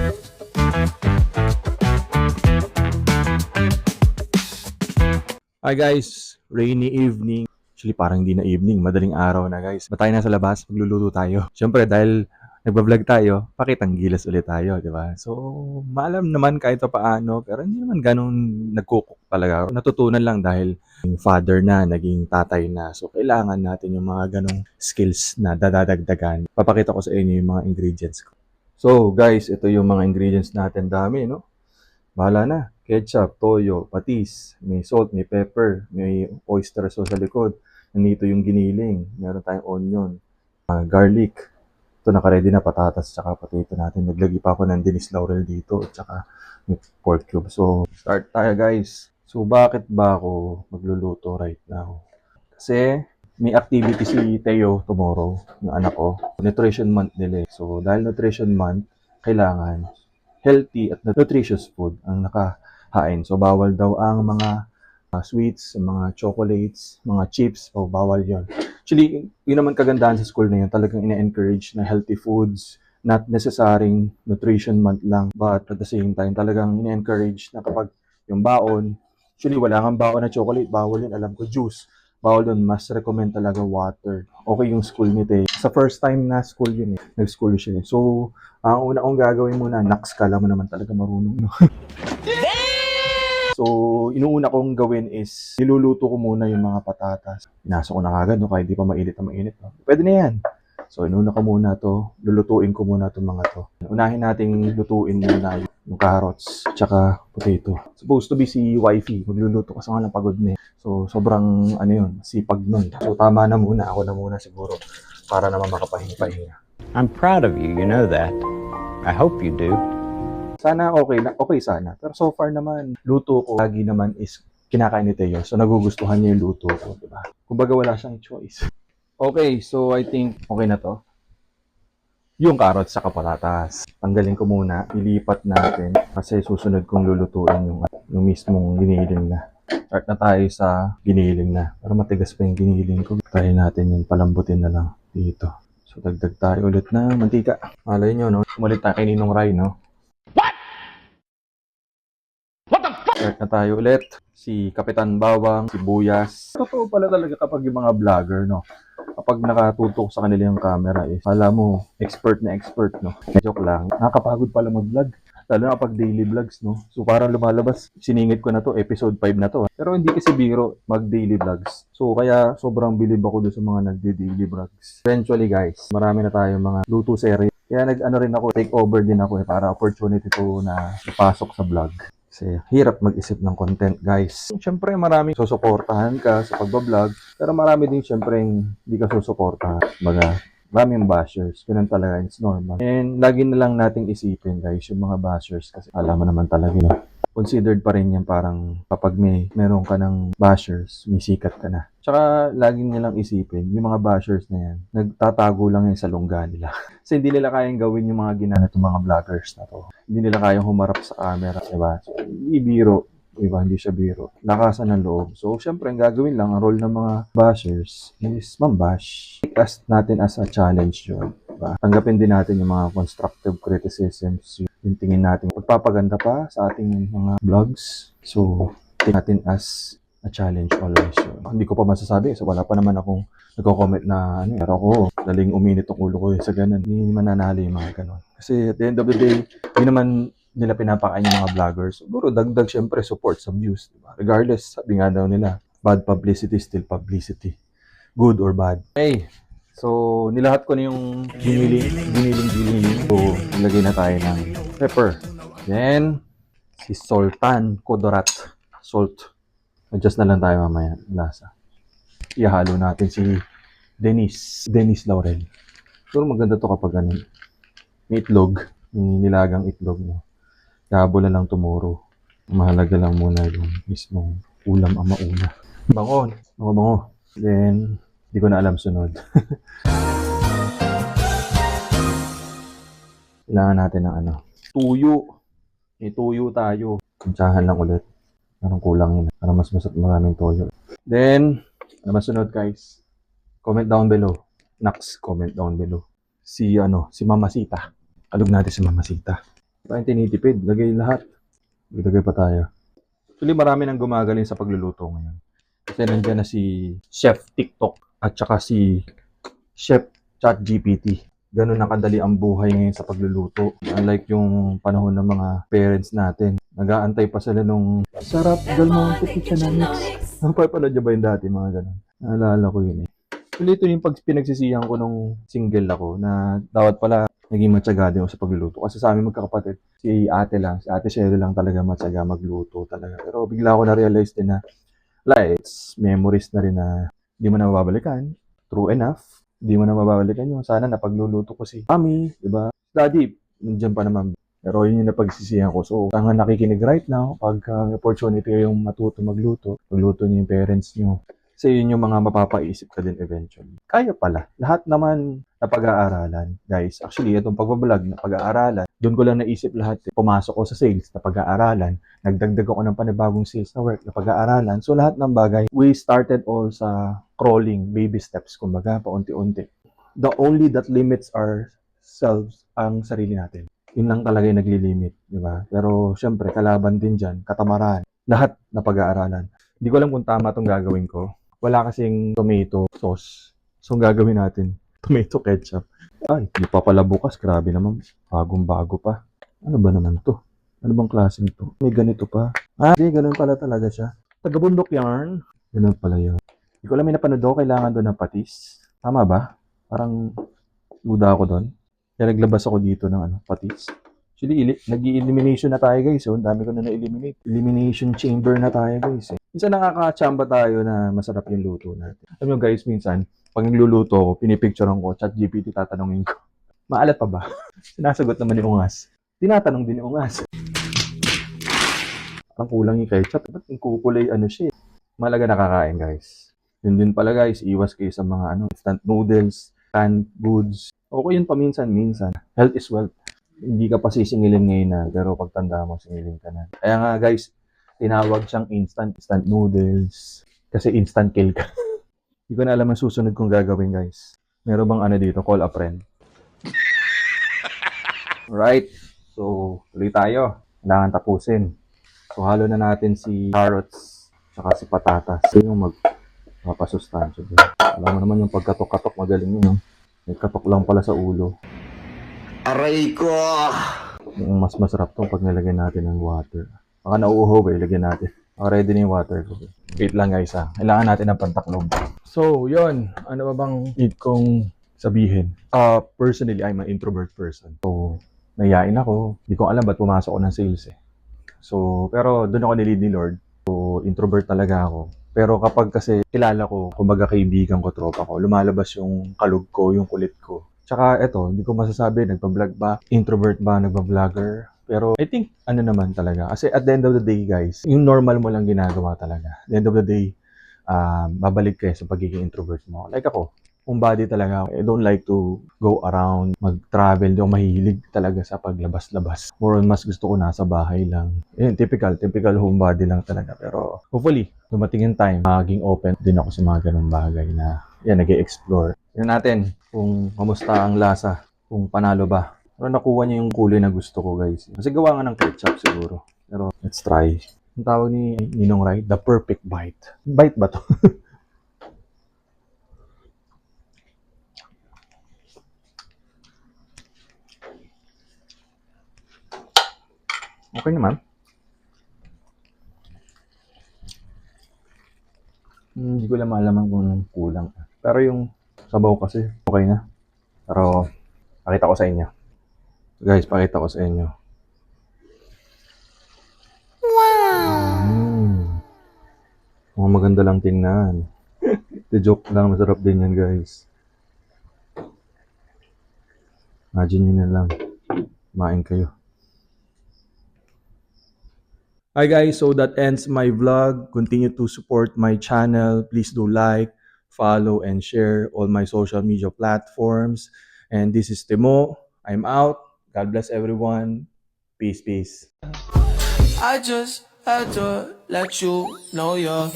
Hi guys, rainy evening. Actually parang hindi na evening, madaling araw na guys. Ba tayo nasa labas, magluluto tayo. Siyempre dahil nagba-vlog tayo, pakitang gilas ulit tayo, di ba? So, maalam naman kahit pa paano, pero hindi naman ganun nagkukok talaga. Natutunan lang dahil naging father na, naging tatay na. So, kailangan natin yung mga ganong skills na dadadagdagan. Papakita ko sa inyo yung mga ingredients ko. So, guys, ito yung mga ingredients natin. Dami, no? Bahala na. Ketchup, toyo, patis, may salt, may pepper, may oyster sauce sa likod. Nandito yung giniling. Meron tayong onion, garlic. Ito naka-ready na patatas tsaka potato natin. Naglagay pa ako ng Dennis Laurel dito at saka may pork cube. So, start tayo guys. So, bakit ba ako magluluto right now? Kasi may activity si Teo tomorrow, yung anak ko. Nutrition month nila. So, dahil nutrition month, kailangan healthy at nutritious food ang nakahain. So, bawal daw ang mga sweets, mga chocolates, mga chips, o bawal yon. Actually, yun naman kagandahan sa school na yun. Talagang ina-encourage na healthy foods, not necessarying nutrition month lang, but at the same time, talagang ina-encourage na kapag yung baon, actually, wala kang baon na chocolate, bawal yun, alam ko, juice. Bawal doon, mas recommend talaga water. Okay yung school ni Tay. Sa first time na school yun eh, nag-school siya. So, ang una kong gagawin muna, naks, kala mo naman talaga marunong, no? So, inuuna kong gawin is, niluluto ko muna yung mga patatas. Pinasok ko na kagad, no? Kahit di pa mainit na mainit. No? Pwede na yan. So, inuuna ko muna to. Lulutuin ko muna itong mga to. Unahin nating lutuin muna yung carrots, tsaka potato. Supposed to be si wifey. Magluluto kasi nga lang pagod na eh. So, sobrang, sipag nun. So, tama na muna. Ako na muna siguro. Para naman makapahinga-pahinga. I'm proud of you, you know that. I hope you do. Sana okay sana. Pero so far naman, luto ko lagi naman is kinakain ni Teo. So nagugustuhan niya yung luto ko, di ba? Kumbaga wala siyang choice. Okay, so I think okay na to. Yung carrots sa patatas. Tanggalin ko muna, ilipat natin kasi susunod kong lulutuin yung mismong giniling na. Start na tayo sa giniling na. Pero matigas pa yung giniling ko. Try natin yun, palambutin na lang dito. So dagdag tayo ulit ng mantika. Malay nyo, no? Umalit tayo kay Ninong Rai, no? Start na tayo ulit. Si Kapitan Bawang, si Buyas. Totoo pala talaga kapag yung mga vlogger, no? Kapag nakatutok sa kanila yung camera, alam mo, expert na expert, no? Joke lang. Nakakapagod pala mag-vlog. Lalo na kapag daily vlogs, no? So parang lumalabas, siningit ko na to, episode 5 na to. Pero hindi kasi biro mag-daily vlogs. So kaya sobrang bilib ako doon sa mga nagde-daily vlogs. Eventually guys, marami na tayong mga luto series. Kaya rin ako, take over din ako para opportunity to na ipasok sa vlog. Kasi hirap mag-isip ng content, guys. Siyempre, maraming susuportahan ka sa pagbablog, pero marami din siyempre hindi ka susuportahan. Baga, maraming bashers. Ganun talaga, it's normal. And lagi na lang nating isipin, guys, yung mga bashers kasi alam mo naman talaga, no? Considered pa rin yan parang kapag meron ka ng bashers, may sikat ka na. Tsaka laging nilang isipin, yung mga bashers na yan, nagtatago lang yan sa lungga nila. Kasi hindi nila kayang gawin yung mga ginana itong mga vloggers na to. Hindi nila kayang humarap sa camera, diba? So, hindi biro. Diba? Hindi siya biro. Lakasan ng loob. So, syempre, ang gagawin lang, ang role ng mga bashers is mambash. Take us natin as a challenge yun. Diba? Tanggapin din natin yung mga constructive criticisms, yung tingin natin. Magpapaganda pa sa ating mga vlogs. So, take natin as a challenge always yun. Hindi ko pa masasabi kasi wala pa naman akong nagko-comment na pero ako, daling uminit ang ulo ko sa ganun. Hindi mananalo yung mga ganun. Kasi at the end of the day, hindi naman nila pinapakain yung mga vloggers. Siguro dagdag syempre support sa views. Diba? Regardless, sabi nga daw nila, bad publicity still publicity. Good or bad. Okay. So, nilahat ko na yung giniling. So, nilagay na tayo ng pepper. Then, si Sultan Kudarat. Salt. Adjust na lang tayo mamaya. Lasa. Ihalo natin si Dennis Laurel. So, maganda to kapag may itlog. May nilagang itlog. No? Kabo na lang tomorrow. Mahalaga lang muna yung mismong ulam ang mauna. Bango. Then, hindi ko na alam sunod. Kailangan natin ng tuyo. May tuyo tayo. Kuntsahan lang ulit. Parang kulang yun. Para mas maraming toyo. Then, masunod guys. Comment down below. Next, comment down below. Si Mama Sita. Kalog natin si Mama Sita. Tayong tinitipid. Lagay lahat. Ilagay pa tayo. Actually, marami nang gumagaling sa pagluluto ngayon. Kasi nandiyan na si Chef TikTok at saka si Chef ChatGPT. Ganun na kadali ang buhay ngayon sa pagluluto. Unlike yung panahon ng mga parents natin. Nag-aantay pa sila nung sarap Del Monte Kitchenamics. Napapanood niyo ba yung dati mga ganun? Naalala ko yun eh. Actually, ito yung pinagsisihan ko nung single ako na dapat pala naging matyaga din ako sa pagluluto. Kasi sa amin magkakapatid, si ate lang, si ate Shelo lang talaga matyaga magluto talaga. Pero bigla ko na-realize din na wala eh, it's memories na rin na hindi mo na mababalikan. True enough, hindi mo na mababalikan yung sana napagluluto ko si Mami, di ba? Daddy, nandiyan pa naman. Pero yun yung napagsisihan ko. So, ang nakikinig right now, pag may opportunity yung matuto magluto niyo yung parents niyo. Kasi yun yung mga mapapaisip ka din eventually. Kaya pala. Lahat naman na pag-aaralan. Guys, actually, itong pagbablog na pag-aaralan, doon ko lang naisip lahat. Pumasok ko sa sales na pag-aaralan. Nagdagdag ako ng panibagong sales na work na pag-aaralan. So, lahat ng bagay, we started all sa crawling, baby steps, kumbaga, paunti-unti. The only that limits ourselves ang sarili natin. Yun lang talaga yung naglilimit, di ba? Pero, syempre, kalaban din dyan, katamaran, lahat na pag-aaralan. Hindi ko alam kung tama itong gagawin ko. Wala kasing tomato sauce. So, ang gagawin natin, tomato ketchup. Ay, di pa pala bukas. Grabe naman. Bagong-bago pa. Ano ba naman to? Ano bang klaseng to? May ganito pa. Ah, di, ganun pala talaga siya. Taga-bundok yarn. Ganun pala yun. Hindi ko alam, may napanood ako. Kailangan doon ng patis. Tama ba? Parang duda ako doon. Kaya naglabas ako dito ng patis. Actually, nag-elimination na tayo guys. So, ang dami ko na na-eliminate. Elimination chamber na tayo guys. Minsan nakaka-chamba tayo na masarap yung luto natin. Alam nyo guys, minsan, pag nagluluto ko, pinipicturean ko, ChatGPT tatanungin ko, maalat pa ba? Sinasagot naman ni Ungas. Tinatanong din ni Ungas. Ang kulang yung ketchup. Ba't yung kukulay siya? Malaga nakakain guys. Yun din pala guys, iwas kayo sa mga instant noodles, canned goods. Okay yun paminsan-minsan. Health is wealth. Hindi ka pa sisingilin ngayon na, pero pagtanda mo, singilin ka na. Kaya nga guys, tinawag siyang instant noodles. Kasi instant kill ka. Hindi ko na alam ang susunod kong gagawin guys. Meron bang dito, call a friend. Right. So, tuloy tayo. Kailangan tapusin. So, halo na natin si carrots saka si patatas. Yun yung magpapasustansya. Alam mo naman yung pagkatok-katok, magaling yun. May katok lang pala sa ulo. Aray ko! Yung mas masarap tong pag nilagyan natin ng water. Baka nauuhaw ilagyan natin. Ready na yung water ko. Wait lang guys ha. Kailangan natin ng pantaklob. So, yun. Ano ba bang need kong sabihin? Personally, I'm an introvert person. So, nahiyain ako. Hindi ko alam ba't pumasok ako ng sales eh. So, pero doon ako nilid ni Lord. So, introvert talaga ako. Pero kapag kasi kilala ko, kumbaga kaibigan ko, tropa ko, lumalabas yung kalug ko, yung kulit ko. Tsaka eto, hindi ko masasabi, nagpa-vlog ba? Introvert ba? Nagpa-vlogger? Pero I think, naman talaga. Kasi at the end of the day, guys, yung normal mo lang ginagawa talaga. At the end of the day, babalik kayo sa pagiging introvert mo. Like ako, homebody talaga. I don't like to go around, mag-travel. Hindi ako mahilig talaga sa paglabas-labas. More on mas gusto ko nasa bahay lang. Yun, typical homebody lang talaga. Pero hopefully, dumating yung time, maging open din ako sa mga ganung bagay na nag-i-explore. Tignan natin kung kamusta ang lasa, kung panalo ba. Pero nakuha niya yung kulay na gusto ko guys. Kasi gawa nga ng ketchup siguro. Pero let's try. Ang tawag ni Ninong Rai, the perfect bite. Bite ba to? Okay naman. Hindi ko lang malaman kung anong kulang. Pero yung sabaw kasi, okay na. Pero, pakita ko sa inyo. Guys, pakita ko sa inyo. Wow! Mga maganda lang tingnan. The joke lang, masarap din yan guys. Imagine nyo na lang. Kumain kayo. Hi guys, so that ends my vlog. Continue to support my channel. Please do like, follow, and share all my social media platforms. And this is Timo. I'm out. God bless everyone. Peace, peace. I just had to let you know you're.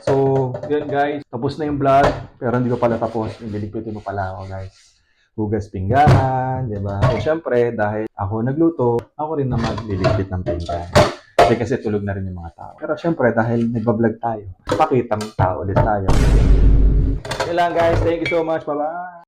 So, yun guys. Tapos na yung vlog. Pero hindi ko pala tapos. Nilipitin mo pala ako guys. hugas pinggan, di ba? At syempre, dahil ako nagluto, ako rin na magliligpit ng pinggan. Kasi tulog na rin yung mga tao. Pero syempre, dahil nagbablog tayo, pakitang tao ulit tayo. Yun lang guys, thank you so much, bye-bye!